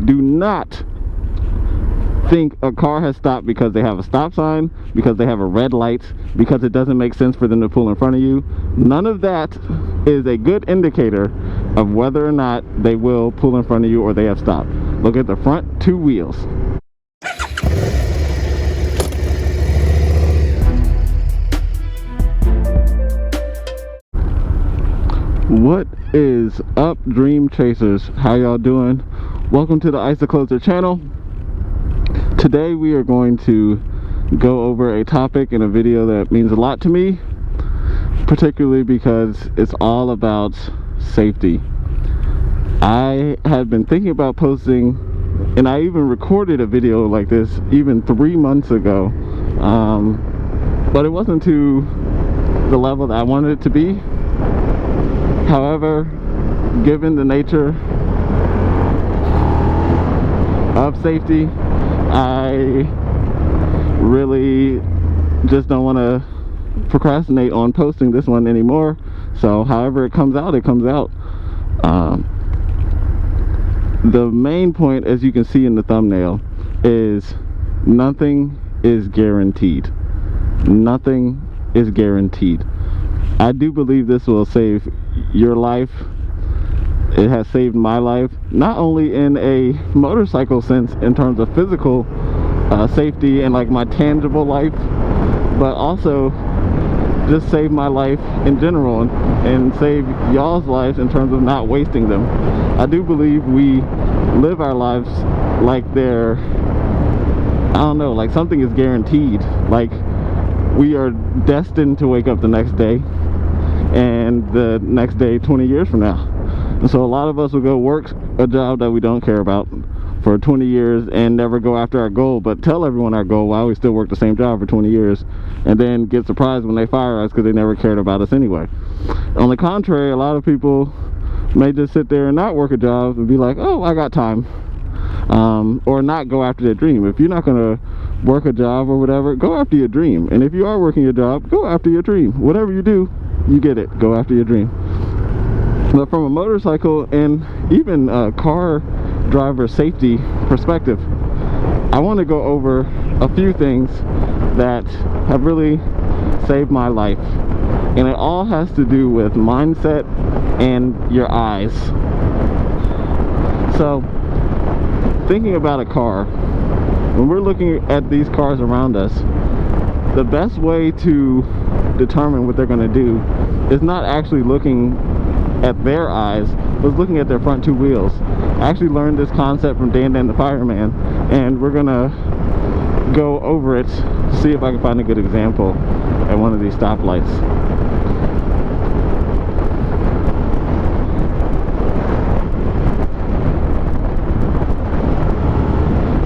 Do not think a car has stopped because they have a stop sign, because they have a red light, because it doesn't make sense for them to pull in front of you. None of that is a good indicator of whether or not they will pull in front of you or they have stopped. Look at the front two wheels. What is up, dream chasers? How y'all doing? Welcome to the Isocloser channel. Today we are going to go over a topic in a video that means a lot to me, particularly because it's all about safety. I have been thinking about posting, and I even recorded a video like this even 3 months ago, but it wasn't to the level that I wanted it to be. However, given the nature of safety, I really just don't want to procrastinate on posting this one anymore. So however it comes out, it comes out. The main point, as you can see in the thumbnail, is nothing is guaranteed. Nothing is guaranteed. I do believe this will save your life. It has saved my life, not only in a motorcycle sense in terms of physical safety and like my tangible life, but also just save my life in general and save y'all's lives in terms of not wasting them. I do believe we live our lives like they're, I don't know, like something is guaranteed. Like we are destined to wake up the next day and the next day 20 years from now. And so a lot of us will go work a job that we don't care about for 20 years and never go after our goal, but tell everyone our goal while we still work the same job for 20 years and then get surprised when they fire us because they never cared about us anyway. On the contrary, a lot of people may just sit there and not work a job and be like, oh, I got time, or not go after their dream. If you're not going to work a job or whatever, go after your dream. And if you are working your job, go after your dream. Whatever you do, you get it. Go after your dream. But from a motorcycle and even a car driver safety perspective, I want to go over a few things that have really saved my life. And it all has to do with mindset and your eyes. So, thinking about a car, when we're looking at these cars around us, the best way to determine what they're going to do is not actually looking at their eyes, but looking at their front two wheels. I actually learned this concept from DanDanTheFireman, and we're gonna go over it to see if I can find a good example at one of these stoplights.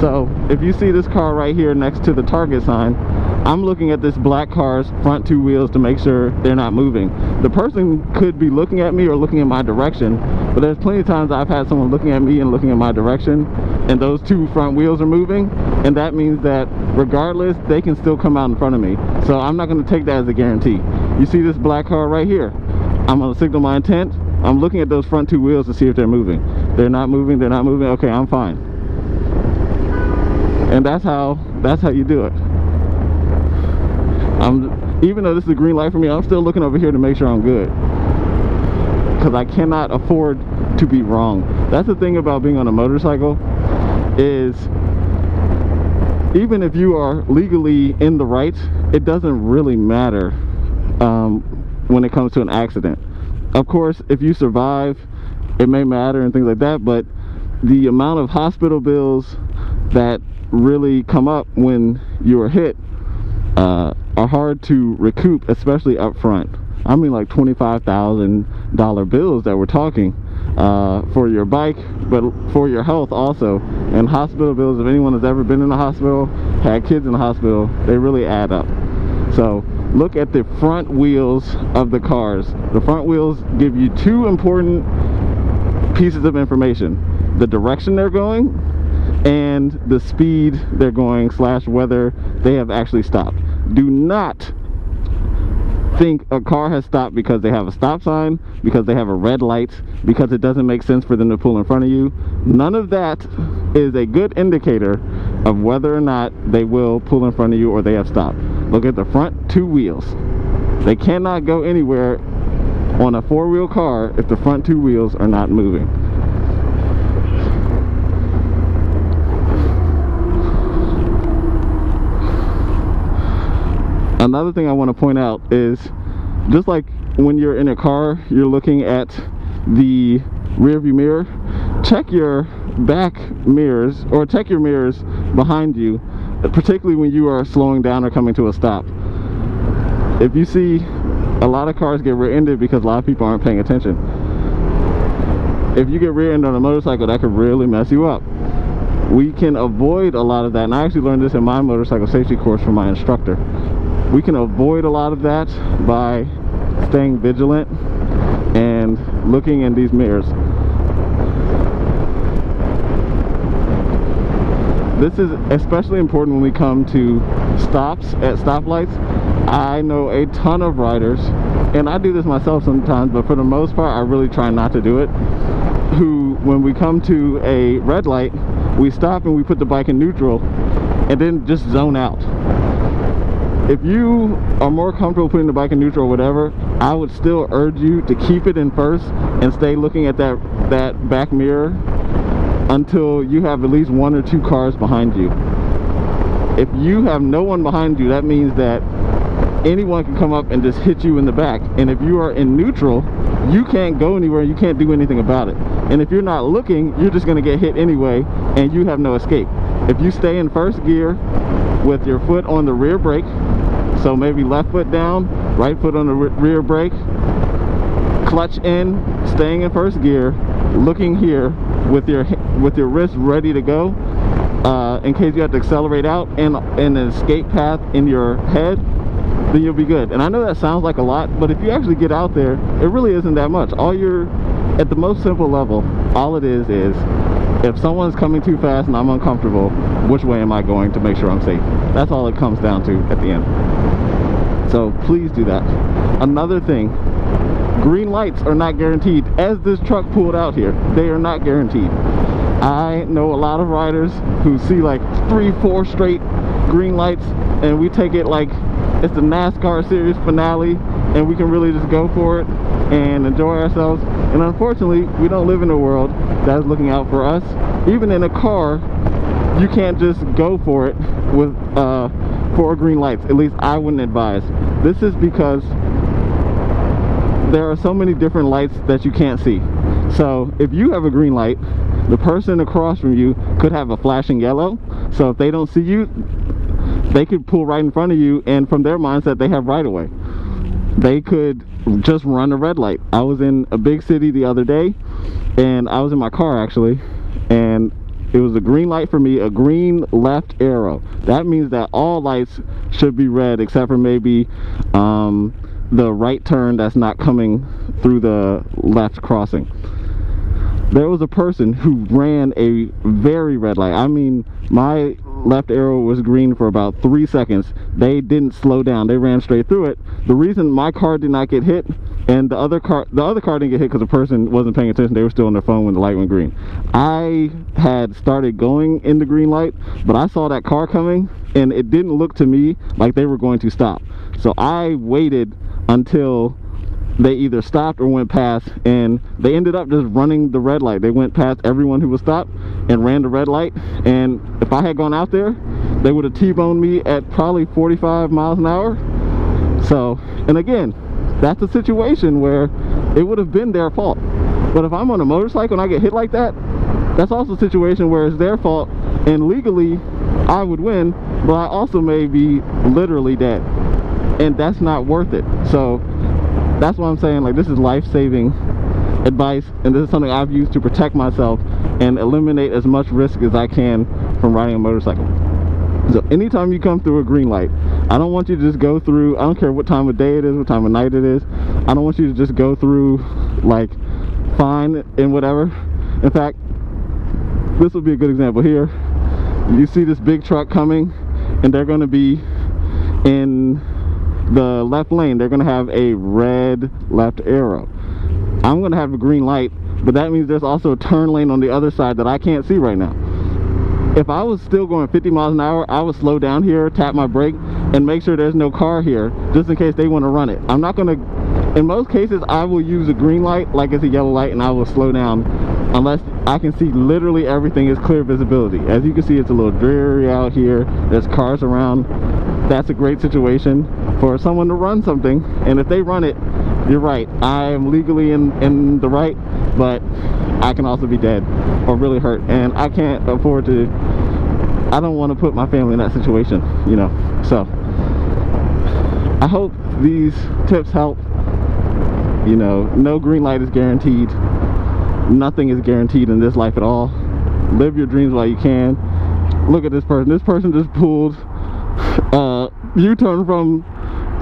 So if you see this car right here next to the target sign, I'm looking at this black car's front two wheels to make sure they're not moving. The person could be looking at me or looking in my direction, but there's plenty of times I've had someone looking at me and looking in my direction, and those two front wheels are moving, and that means that regardless, they can still come out in front of me. So I'm not going to take that as a guarantee. You see this black car right here? I'm going to signal my intent. I'm looking at those front two wheels to see if they're moving. They're not moving, they're not moving. Okay, I'm fine. And that's how you do it. Even though this is a green light for me, I'm still looking over here to make sure I'm good, because I cannot afford to be wrong. That's the thing about being on a motorcycle, is even if you are legally in the right, it doesn't really matter when it comes to an accident. Of course, if you survive, it may matter and things like that, but the amount of hospital bills that really come up when you are hit are hard to recoup, especially up front. I mean, like $25,000 bills that we're talking for your bike, but for your health also. And hospital bills, if anyone has ever been in the hospital, had kids in the hospital, they really add up. So look at the front wheels of the cars. The front wheels give you two important pieces of information: the direction they're going and the speed they're going / whether they have actually stopped. Do not think a car has stopped because they have a stop sign, because they have a red light, because it doesn't make sense for them to pull in front of you. None of that is a good indicator of whether or not they will pull in front of you or they have stopped. Look at the front two wheels. They cannot go anywhere on a four-wheel car if the front two wheels are not moving. Another thing I want to point out is, just like when you're in a car, you're looking at the rear view mirror, check your back mirrors, or check your mirrors behind you, particularly when you are slowing down or coming to a stop. If you see a lot of cars get rear-ended because a lot of people aren't paying attention. If you get rear-ended on a motorcycle, that could really mess you up. We can avoid a lot of that, and I actually learned this in my motorcycle safety course from my instructor. We can avoid a lot of that by staying vigilant and looking in these mirrors. This is especially important when we come to stops at stoplights. I know a ton of riders, and I do this myself sometimes, but for the most part I really try not to do it, who, when we come to a red light, we stop and we put the bike in neutral and then just zone out. If you are more comfortable putting the bike in neutral or whatever, I would still urge you to keep it in first and stay looking at that back mirror until you have at least one or two cars behind you. If you have no one behind you, that means that anyone can come up and just hit you in the back. And if you are in neutral, you can't go anywhere, you can't do anything about it. And if you're not looking, you're just going to get hit anyway, and you have no escape. If you stay in first gear with your foot on the rear brake, so maybe left foot down, right foot on the rear brake, clutch in, staying in first gear, looking here with your wrist ready to go, in case you have to accelerate out, and an escape path in your head, then you'll be good. And I know that sounds like a lot, but if you actually get out there, it really isn't that much. At the most simple level, all it is if someone's coming too fast and I'm uncomfortable, which way am I going to make sure I'm safe? That's all it comes down to at the end. So please do that. Another thing, green lights are not guaranteed. As this truck pulled out here, they are not guaranteed. I know a lot of riders who see like 3-4 straight green lights, and we take it like it's the NASCAR series finale, and we can really just go for it and enjoy ourselves. And unfortunately, we don't live in a world that is looking out for us. Even in a car, you can't just go for it with for green lights. At least I wouldn't advise. This is because there are so many different lights that you can't see. So if you have a green light, the person across from you could have a flashing yellow. So if they don't see you, they could pull right in front of you, and from their mindset, they have right of way. They could just run a red light. I was in a big city the other day, and I was in my car actually, and it was a green light for me, a green left arrow. That means that all lights should be red except for maybe the right turn that's not coming through the left crossing. There was a person who ran a very red light. I mean, my left arrow was green for about 3 seconds. They didn't slow down. They ran straight through it. The reason my car did not get hit and the other car didn't get hit because the person wasn't paying attention. They were still on their phone when the light went green. I had started going in the green light, but I saw that car coming, and it didn't look to me like they were going to stop. So I waited until they either stopped or went past, and they ended up just running the red light. They went past everyone who was stopped and ran the red light, and if I had gone out there, they would have T-boned me at probably 45 miles an hour. So, and again, that's a situation where it would have been their fault. But if I'm on a motorcycle and I get hit like that, that's also a situation where it's their fault, and legally I would win, but I also may be literally dead, and that's not worth it. So that's why I'm saying, like, this is life-saving advice, and this is something I've used to protect myself and eliminate as much risk as I can from riding a motorcycle. So anytime you come through a green light, I don't want you to just go through, I don't care what time of day it is, what time of night it is, I don't want you to just go through like fine and whatever. In fact, this will be a good example here. You see this big truck coming, and they're going to be in the left lane, they're gonna have a red left arrow. I'm gonna have a green light, but that means there's also a turn lane on the other side that I can't see right now. If I was still going 50 miles an hour, I would slow down here, tap my brake, and make sure there's no car here, just in case they want to run it. I'm not gonna, in most cases, I will use a green light like it's a yellow light, and I will slow down unless I can see literally everything is clear visibility. As you can see, it's a little dreary out here. There's cars around. That's a great situation for someone to run something, and if they run it, you're right, I am legally in the right, but I can also be dead or really hurt, and I can't afford to, I don't want to put my family in that situation, you know. So I hope these tips help. You know, no green light is guaranteed. Nothing is guaranteed in this life at all. Live your dreams while you can. Look at this person. This person just pulled U-turn from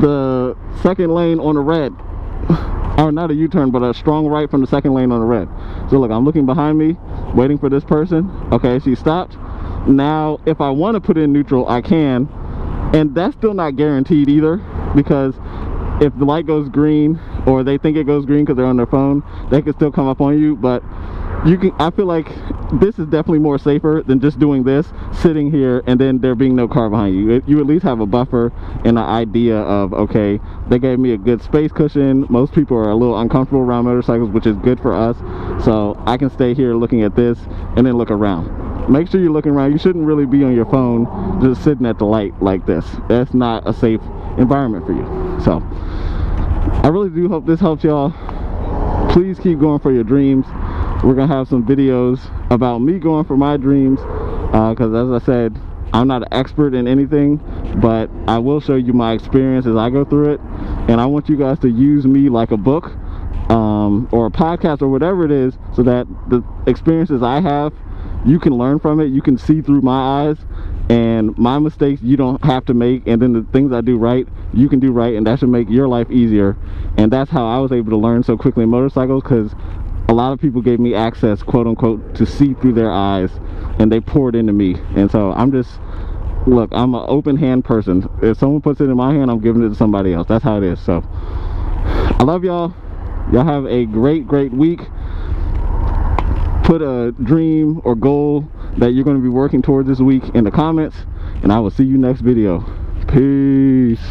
the second lane on the red. Or not a U-turn, but a strong right from the second lane on the red. So look, I'm looking behind me, waiting for this person. Okay, she stopped. Now, if I want to put in neutral, I can. And that's still not guaranteed either, because if the light goes green, or they think it goes green because they're on their phone, they can still come up on you. But you can, I feel like this is definitely more safer than just doing this, sitting here, and then there being no car behind you. You at least have a buffer and an idea of, okay, they gave me a good space cushion. Most people are a little uncomfortable around motorcycles, which is good for us. So I can stay here looking at this and then look around. Make sure you're looking around. You shouldn't really be on your phone just sitting at the light like this. That's not a safe environment for you. So I really do hope this helps y'all. Please keep going for your dreams. We're gonna have some videos about me going for my dreams, because as I said, I'm not an expert in anything, but I will show you my experience as I go through it, and I want you guys to use me like a book or a podcast or whatever it is, so that the experiences I have, you can learn from it, you can see through my eyes, and my mistakes you don't have to make, and then the things I do right, you can do right, and that should make your life easier. And that's how I was able to learn so quickly in motorcycles, because a lot of people gave me access, quote unquote, to see through their eyes, and they poured into me. And so I'm just, look, I'm an open hand person. If someone puts it in my hand, I'm giving it to somebody else. That's how it is. So I love y'all. Y'all have a great week. Put a dream or goal that you're going to be working towards this week in the comments, and I will see you next video. Peace.